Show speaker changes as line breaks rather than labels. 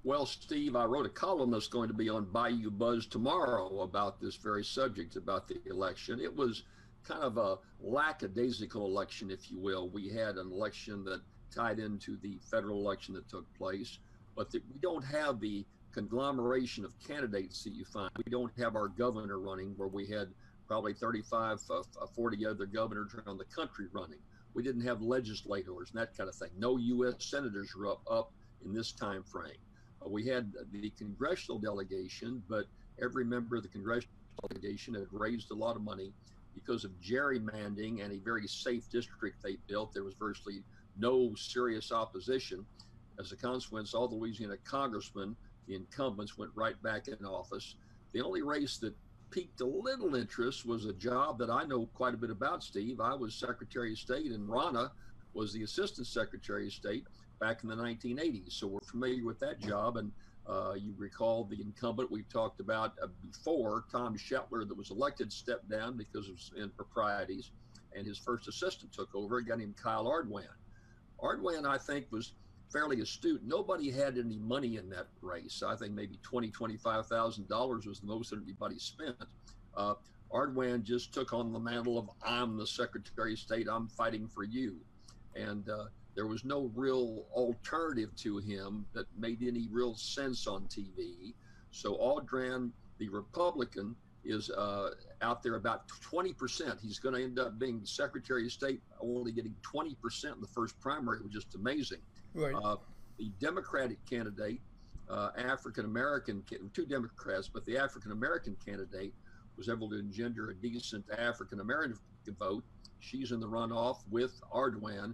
Well, Steve, I wrote a column that's going to be on Bayou Buzz tomorrow about this very subject, about the election. It was kind of a lackadaisical election, if you will. We had an election that tied into the federal election that took place, but we don't have the conglomeration of candidates that you find. We don't have our governor running, where we had probably 35, 40 other governors around the country running. We didn't have legislators and that kind of thing. No U.S. senators were up in this time frame. We had the congressional delegation, but every member of the congressional delegation had raised a lot of money because of gerrymandering and a very safe district they built. There was virtually no serious opposition. As a consequence, all the Louisiana congressmen, the incumbents, went right back in office. The only race that piqued a little interest was a job that I know quite a bit about, Steve. I was Secretary of State, and Rannah was the Assistant Secretary of State back in the 1980s. So we're familiar with that job. And you recall the incumbent we talked about before, Tom Shetler, that was elected, stepped down because of improprieties, and his first assistant took over, a guy named Kyle Ardwan. Ardwan, I think, was fairly astute. Nobody had any money in that race. I think maybe $25,000 was the most that anybody spent. Ardwan just took on the mantle of, I'm the Secretary of State, I'm fighting for you. And there was no real alternative to him that made any real sense on TV. So Ardwan, the Republican, is out there about 20%. He's going to end up being Secretary of State, only getting 20% in the first primary, which is just amazing.
Right.
The Democratic candidate, African-American, two Democrats, but the African-American candidate was able to engender a decent African-American vote. She's in the runoff with Ardwan.